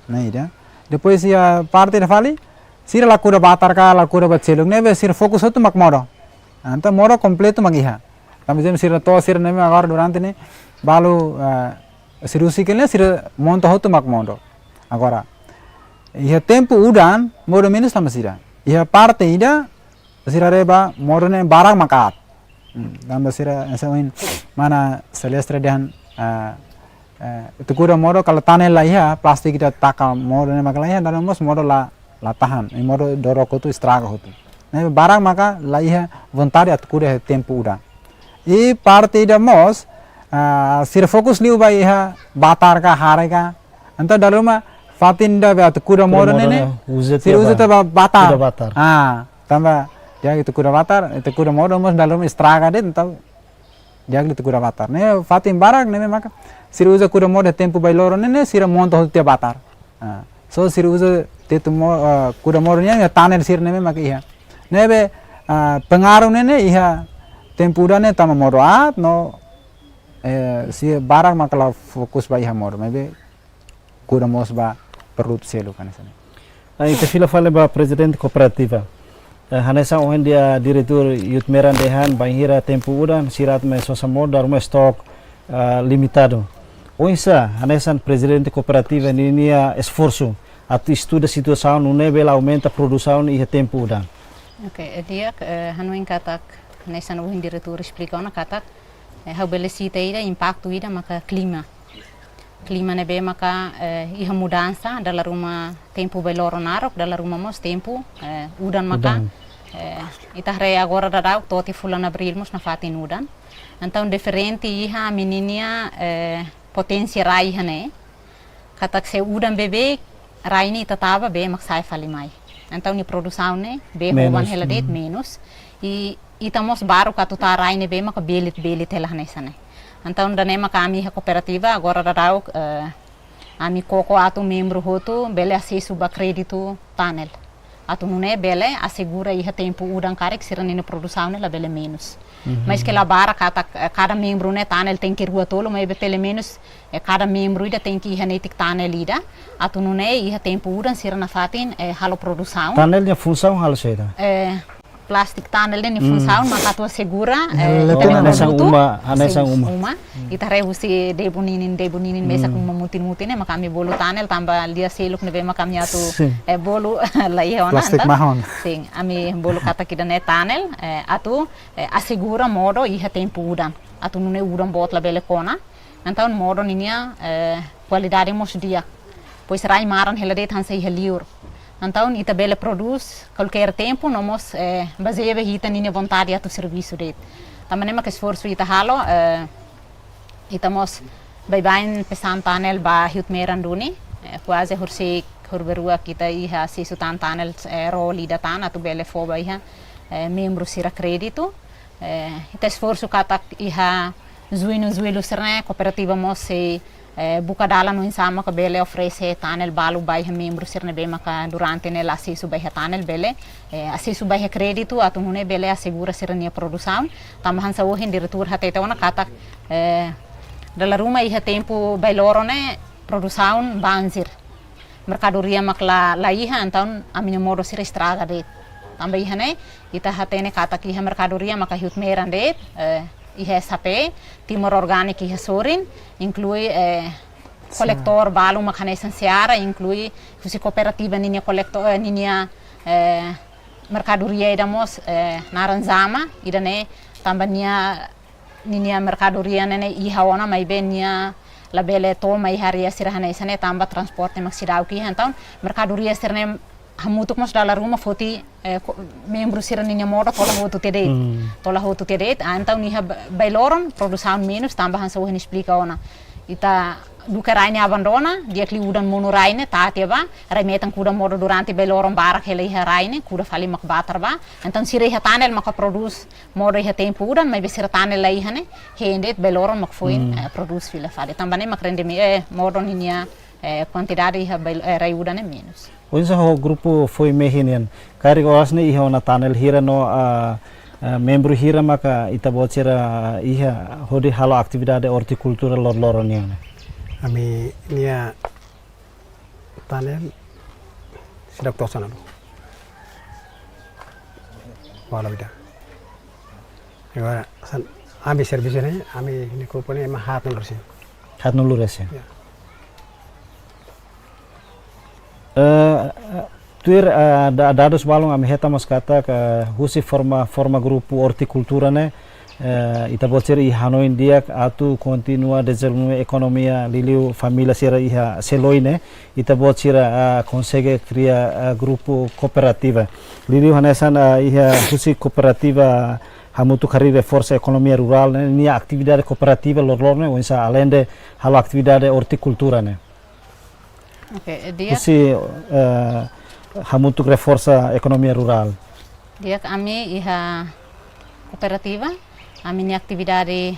ne ida depois ya parte de fali sira la kuda batar ka la kuda bacheluk ne be sira fokus hotu mak modo anta modo completo magiha tambah jem sira to sira ne agora durante ne balu sirusi ke ne sira monto hotu mak modo agora ia tempo udan modo menos tambah sira ia parte ida sira reba modo ne barang makat tambah sira esain mana celestre dan itu kuda modo kalau tanel lah ya plastik kita taka modo ne maka lah ya dalam mos modo la tahan ini modo doroko tu estraga hotu ne barang maka lah ya vontade at kuda tempo udah e parte da mos sir fokus liu bai ha batar ka hare ka anta dalam ma fatin da at kuda modo ne sir uze ta batar tamba dia itu kuda batar itu kuda modo mos dalam estraga de então dia itu kuda batar ne fatin barang ne maka sira usa kuda moda tempo bailoro nene sira monta holte batar so sira usa tetu kuda moda nya tanel sir neme maka iha nebe pengaruh nene iha tempo dane tama modo no si barang maka la fokus ba iha modo mebe kuda mos ba perlu selo kan sana Ite fila fale ba presidente cooperativa hanesa ohen dia diretor Youth Meran dehan banhira tempo udan sirat me sosa moda rumah stok limitado. Oinsa, hanesan presidente cooperativa ini esforço atu estuda situação no nível aumenta a produção e tempo udan. Okay, dia hanuin katak hanesan ohin diretor explica ona katak how belecita ida impacto ida maka clima. Clima nebe maka iha mudança dalam rumah tempo beloro narok dalam rumah mos tempo udan maka ita re agora dadau toti fulan abril mos na fatin udan. Então diferente iha menininha potência rai hane katak se udan bebê rai ni tatava be mak sai fali mai então ni produção ne be hoban heladet menos e itamos baru katuta rai ne be mak belit hela hane sane então dane mak ami ha cooperativa agora darau ami koko atu membro hotu bele acesso ba crédito tanel atu nune bele assegura iha tempo udan karek sirane ne produção ne la bele menos. Mas que lá bara cada membro né tanel tem que rua tolo mas pelo menos cada membro ida tem que genetic tanel ida atu não né ia tempo udan sira na fatin halo produção tanel nya função halo seda plastic tanel ne função mas atu segura hanesang uma ita rehusi debuninin mesa com mutin né makami bolo tanel tamba lia seluk ne be makami atu bolo la iona plastic mahon sim ami bolo kata kida ne tanel atu assegura modo iha tempo udan atu não é udan bot la bele kona então modo ninia qualidade mos dia pois rai maran heladet han sei heliur então ita bele produz qualquer tempo nomos baseia hita ninia vontade atu serviço det também mas esforço ita halo ita mos bye pesan tanel ba Youth Meran duni quase horse horberua kita iha sisu tanel roli da tan atu bele foba iha membro sira crédito ita esforço katak iha zuilo serne cooperativa mos se buka dala no insama ka bele oferece tanel balu bai membro sirne be maka durante nel acesso bai tanel bele acesso bai crédito atu hune bele assegura sirne produção tamahan sa ohin diretor hateta ona katak dala ruma iha tempo bai loro ne produção banzir mercadoria makla la iha então a minha modo sira estraga det também iha ne ita hatene katak iha mercadoria maka Youth Meran det iha sape timor orgânico iha sorin inclui colector balu makane sensiara inclui fusi cooperativa ninia colector ninia mercadoria idamos naranzama idane tambania ninia mercadoria nene iha ona mai benia la bele to mai haria sirahane sane tamba transporte maksidau ki então mercadoria sirne hamutuk mos dalam rumah foti membro sira ninia moda tola hotu tedet então niha bailoron produção menos tambahan sa ohin explica ona ita duka raine abandona dia kli udan mono raine tati ba remetan kuda moda durante bailoron barak hele iha raine kuda fali mak batar ba então sira iha tanel maka produce moda iha tempo udan mai besira tanel la iha ne hendet bailoron mak foin produce fila fali tambane mak rende moda ninia quantidade iha rai udan é menos. Hoje o grupo foi mehinian. Kari osne iha ona tanel hira no membro hira maka ita bocera iha hodi halo atividade horticultura lor niang. Ami nia tanel sidak tosana do. Wala bida. Agora ami serviço ne ami ni grupo ne ma hat nolursi. Hat nolursi. Tuir dados balong ami heta mas kata husi forma grupo horticultura ne ita bocir i Hanoi dia atu continua desenvolvimento economia liliu família sira iha seloine ita bocir consegue criar grupo cooperativa liliu hanesan iha husi cooperativa hamutu carire força economia rural ni atividade cooperativa lorlorne onsa além de halo atividade horticultura né Okay, dia husi hamutu reforça economia rural dia kami iha cooperativa a minha atividade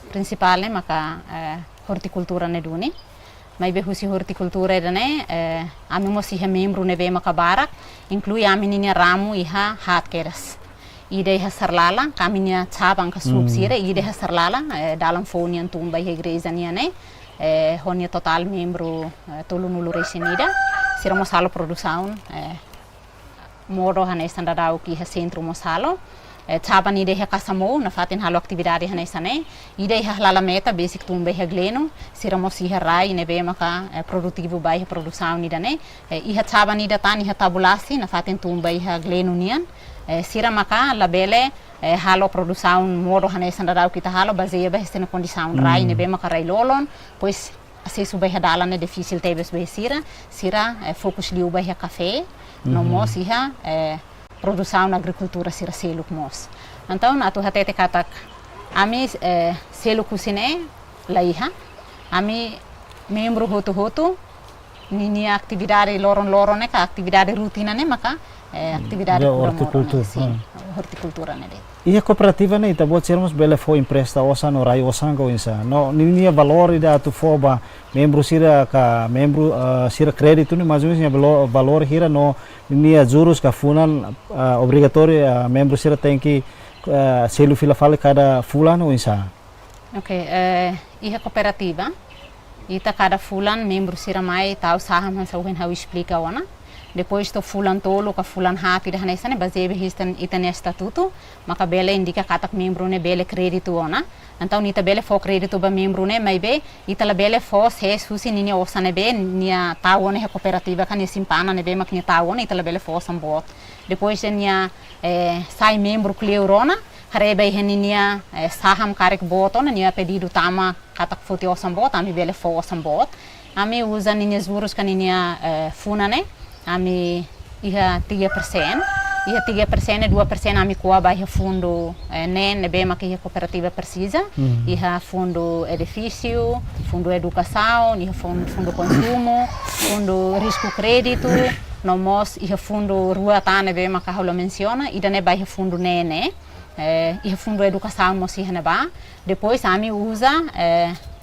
principal maka horticultura ne duni mai be husi horticultura ne ami mos iha membro ne be maka barak inclui ami ninya ramu iha hatkeras ide iha sarlala kami nya cabang ka subsire ide iha sarlala dalam fonian tumba iha igreja nia ne honia total membro tolunulu resinida sira mos halo produção modo hane standardau ki iha centro mos halo Taban ide ha kasamo na fatin halo atividade hana isane ide ha lala meta basic tumbe ha gleno sira mosi ha rai ne be maka produtivo bai produção nida ne iha taban ida tani ha tabulasi na fatin tumbe ha gleno nian sira maka labele halo produção modo hana isandadau kita halo baseia ba estena condição rai ne be maka rai lolon pois acesso bai ha dala ne difícil tebes be sira fokus liu bai ha café no mosi ha produção na agricultura sira selo mos. Então, atu hatete katak ami selo kusine laiha, ami membro hotu nini atividade loron ne ka atividade rutina ne maka atividade horticultura horticultura ne. Ia cooperativa ne ita bot sermos bele fo empresta osa no rai osango insa no nini valor ida atu foba membro sira ka membro sira crédito ne mas unia valor hira no nini juros ka funan obrigatório membro sira tem que selo fila fale cada fulano insa. Okay, ia cooperativa ita cada fulan membro sira mai tau saham han sauhen hau explica ona depois to fulan tolo ka fulan hati dah nesa ne bazebe histan itane estatuto maka bele indica katak membro ne bele crédito ona então nita bele fo crédito ba membro ne mai be ita la bele fo ses husi nini osane be nia tawone he cooperativa kan simpana ne be mak nia tawone ita la bele fo sambot depois nia sai membro kleurona hareba iheninia saham karek boton nia pedido tama katak foti osambot ami bele fo osambot ami usa ninia juros kaninia funane ami iha 3%, iha 3% e 2% ami kuaba iha fundo ne be maka iha cooperativa precisa, iha fundo edifício, fundo educação, iha fundo consumo, fundo risco crédito, nomos iha fundo rua tane be maka holo menciona, ida ne ba iha fundo ne iha fundo educação mos iha ne ba, depois ami usa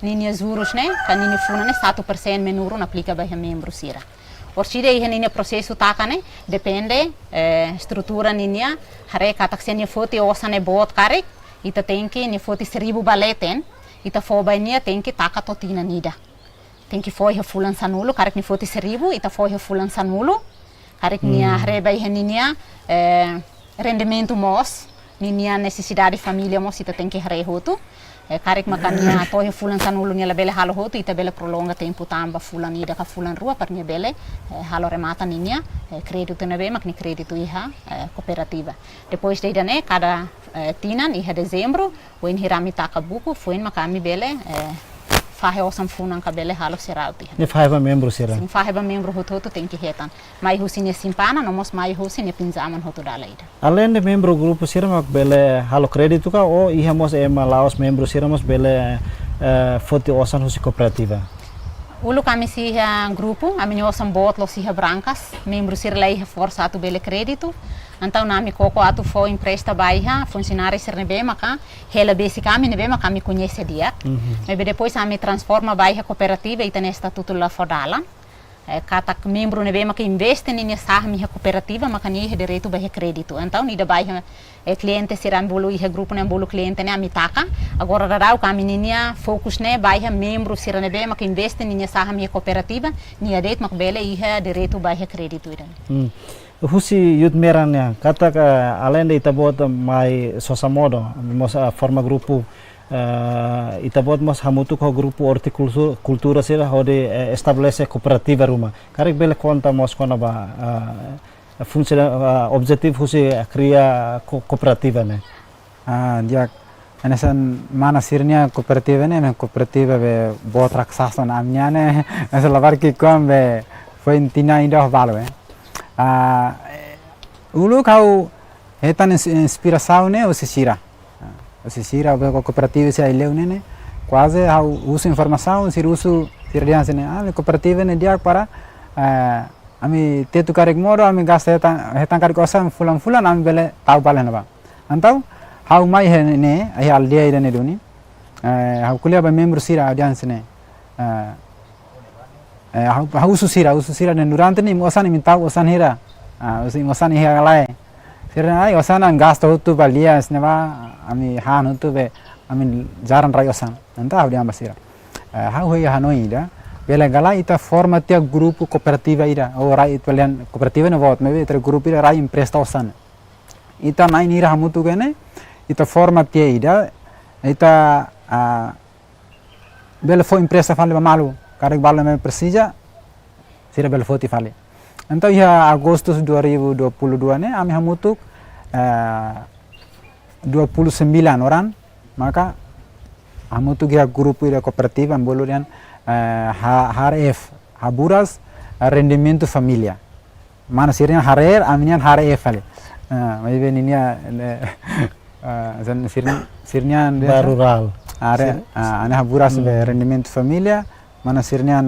ninia juros ne, ka ninia funa ne 7% menuro na aplica ba iha membro sira. Orchide iha ninia processo takane depende estrutura ninia hare katak senia foti osane bot karek ita tenki ni foti 1000 baleten ita foba nia tenki taka totina nida tenki foi iha fulan sanulo karek ni foti 1000 ita foi iha fulan sanulo karek nia hare ba iha ninia rendimento mos ninia necessidade família mos ita tenki hare hotu karek makanya tohe fulan sanulo nia bele halo hotu ita bele prolonga tempo tamba fulan ida ka fulan rua par nia bele halo remata ninia crédito na be makni crédito iha cooperativa depois de ne cada tinan iha dezembro o in hirami taka buku fuin makami bele fahe osam funan ka bele halo serauti ne faiba membro sira sim faiba membro hotu tem que retan mai husine simpana nomos mai husine pinjaman hotu dalaida além de membro grupo sira mak bele halo crédito ka o iha mos ema laos membro sira mos bele foti osan husi cooperativa ulu kami siha grupo ami osam bot lo siha brancas membro sira lai força atu bele crédito então nami koko atu fo empresta baiha funcionário ser nebe maka hela basic kami nebe maka mi conhece dia mas depois ami transforma baiha cooperativa e tem estatuto la fodala katak membro nebe maka investe ninia saham iha cooperativa maka ni direito baiha crédito então ni da baiha cliente será bolo iha grupo ne bolo cliente ne ami taka agora darau kami ninia fokus ne baiha membro ser nebe maka investe ninia saham iha cooperativa ni adet mak bele iha direito baiha crédito ida husi youth meranya kata além de itabot mai sosamodo mos forma grupo itabot mos hamutu ko grupo horticultura sira hode estabelece cooperativa ruma karek bele conta mos kona ba funciona objetivo husi cria cooperativa ne dia enesan mana sirnya kooperativa ne kooperativa be bot raksasa namanya ne esa lavar ki kom be foi tina indah balo ulu kau hetan inspiração ne o sira be kooperativa se ileu ne quase hau uso informação sir uso sir dia ne kooperativa ne dia para ami tetu karek moro ami gasta hetan karek osam fulan ami bele tau balen ba antau hau mai ne ai aldia ida ne duni hau kuliah ba membro sira audience ne hau usu sira ne durante ni osan ni tau osan hira osan hira lai sira ai osan an gasta hutu balia ne ba ami han hutu be ami jaran rai osan anta audia basira hau hoi hanoi ida bela gala ita forma tia grupo cooperativa ida o rai italian cooperativa ne vot me tre grupo ida rai impresta osan ita nai nira hamutu gene ita forma tia ida ita bela fo impresa fale malu karek bala me persija sira bela foti fale então ya Agustus 2022 ne ami hamutuk 29 orang maka hamutuk ya grupo ida cooperativa ambolulian HRF Haburas Rendimento Familia mana sirnya HRR aminan HRF fale mai beninia sirnya rural are ana Haburas be Rendimento Familia mana sirnya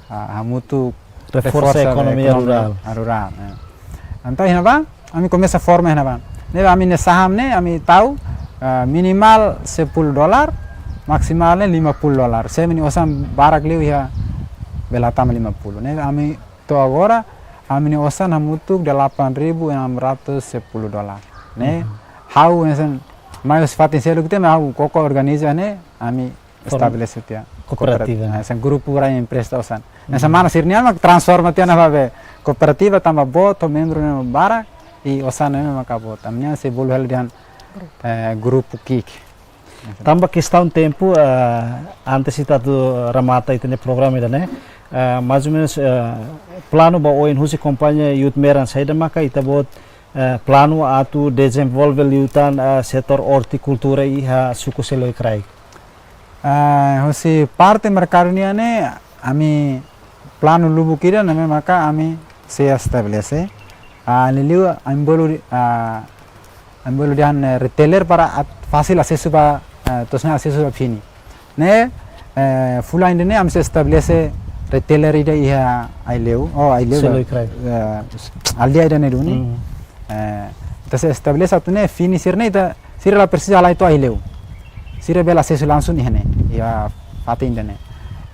hamutu reforça economia rural anta hina ba ami começa forma hina ba ne ami ne saham ne ami tahu minimal $10 maksimalnya $50 saya mini osan barak liu ya belatam 50 ne ami to agora ami ne osan hamutuk $8.610 ne hau esen mai sifatin selu kita mau koko organiza ne ami estabelece tia cooperativa esen grupo rai empresa osan esa mana sirnia mak transforma tia na babe cooperativa tamba boto membro ne barak i osan ne maka bot amnya se bolu hal dian grupo kik tambah questão tempo antes itu ramata itu programa itu né mais ou menos plano ba oin husi companhia youth meran saída maka itu buat plano atu desenvolve liutan setor horticultura e suku seloi krai husi parte mercado ne ami plano lubu kira name maka ami se establece liliu ambolu dian retailer para fácil acceso para tosna acceso a fini ne fulla inde ne am se establece retailer ida ia aileu aldia ida ne duni se establece atune fini sirne ita sira la precisa la itu aileu sira bela acceso langsung ihne ia fatin dene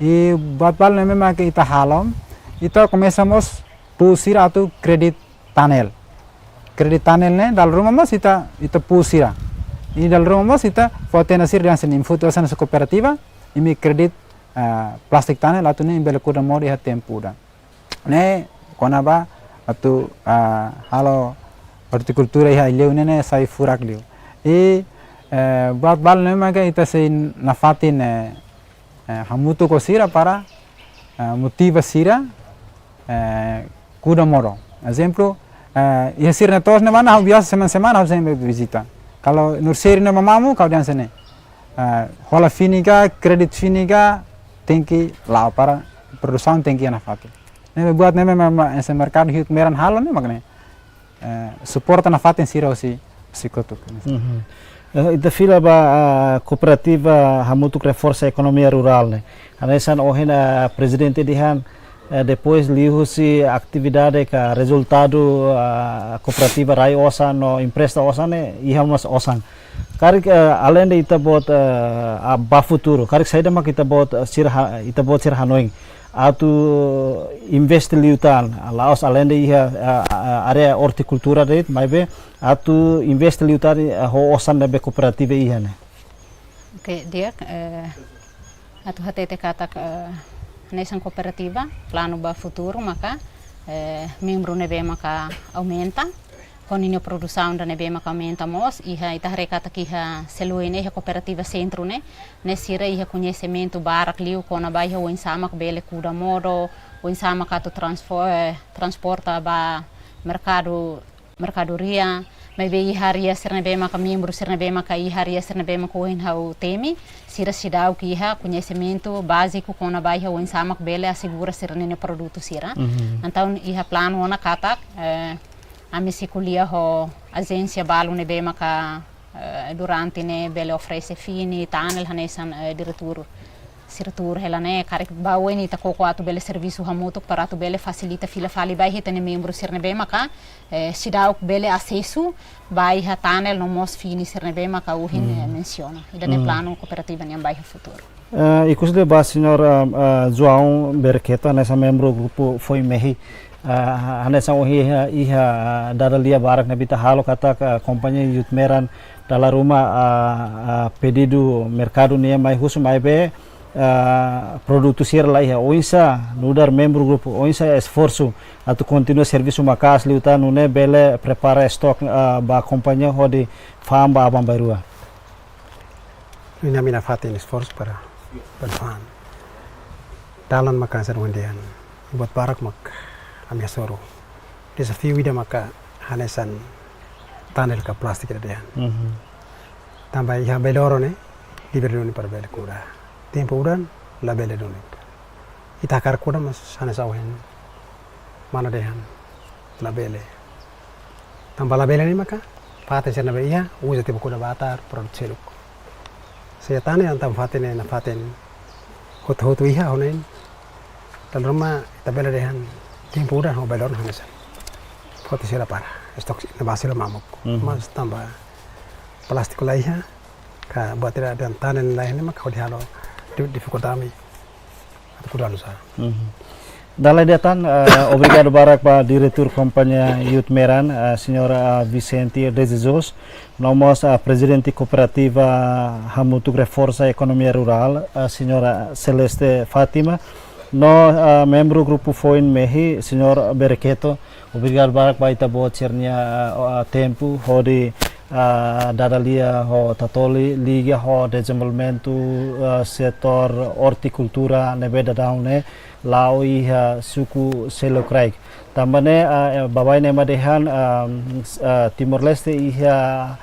e batbal ne mema ke ita halom ita começamos pusir atu credit panel ne dal rumah mas ita pusira e dal rumah mas ita foto nasir dan senin foto sana sa cooperativa imi credit plastic tanel atune imbele kuda modi ha tempo da ne konaba atu halo horticultura iha ileu ne sai furak liu e bat bal ne maga ita se nafatin hamutu ko sira para motiva sira kuda moro exemplo ia sirna tos ne mana biasa semana harus sampai visita kalau nur sirna mamamu kau dan sene hola finika kredit finika tengki la para produção tengki na fatu ne buat ne memang esse mercado hiut meran halo ne magne suporta na faten sira si kotuk ita fila ba cooperativa hamutuk reforça economia rural ne anesan ohena presidente dihan depois liu-se atividade que resultado cooperativa rai osan no empresa osan ne ihamas osan karik além de ita bot ba futuro karik saida mak ita bot sir hanoing atu invest liutan laos além de area horticultura de maibe atu invest liutan ho osan be cooperativa ihane oke dia atu hatete kata nessa cooperativa plano ba futuro maka membro ne be maka aumenta koninho produção da ne be maka aumenta mos iha ita rekata ki ha seluine ha cooperativa centro ne sira iha conhecimento barak liu kona ba iha oin sama bele kuda modo oin sama ka to transporta ba mercado mercadoria, mas be iharia serna be maka membro serna be maka iharia serna be maka ohin hau temi, sira sidau que iha conhecimento básico com na bairro o insamak bele assegura serna ne produto sira. Então iha plano ona katak, a misi kuliah ho agência balu ne be maka durante ne bele oferece fini tanel hanesan diretor sirtur helane karek baweni ta koko atu bele serviço hamuto para atu bele facilita fila fali bai hitane membro sirne be maka sidau bele acesso bai hatanel no mos fini sirne be maka uhin menciona ida ne plano cooperativa ne bai futuro. Ikus de ba senhor João Berqueta nessa membro grupo foi mehi nessa iha daralia barak nabita halo kata companhia Youth Meran dalam rumah pedido mercado ne mai husu mai be produzir lá ia oinsa nudar membro grupo oinsa esforço atu continua serviço makas liuta nune bele prepara stok ba companhia hodi fam ba abang barua ini mina fatin esforço para berfan dalan maka serwandian buat barak mak amia soro desafio ida maka hanesan tanel ka plastik dia tambah iha beloro ne liberoni para bele kuda tempo udan la bele doni ita kar kuda mas hanes awen mana dehan la bele tambah la bele ni maka pate serna be iha uja tiba kuda batar produceluk saya tane antam fatene na faten hot iha honen tal roma ta bele dehan tempo udan ho belor hanes foto sila para stok na basilo mamuk mas tambah plastik la iha ka batera dan tanen la ini maka hodi halo dificultami kurang usah. Dalam datan obrigado barak para diretor companhia Youth Meran, senhora Vicente de Jesus, nós presidente cooperativa Hamutuk Reforça Economia Rural, senhora Celeste Fátima, no membro grupo Foin Mehi, senhor Berqueto, obrigado barak para ita boa cernya tempo hodi dadalia ho tatoli liga ho desenvolvimento setor horticultura nebeda daune laui suku selokraik tambane babai nema dehan Timor Leste iha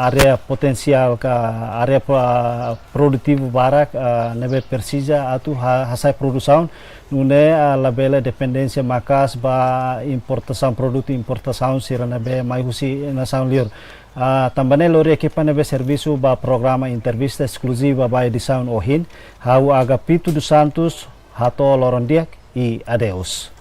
area potensial ka area produktif barak nebe persija atu hasai produção nune labela dependência makas ba importação produto importação sira nebe mai husi nação liur tambane lori equipa nebe serviço ba programa entrevista exclusiva ba edição ohin hau agapito dos santos hato lorondiak e adeus.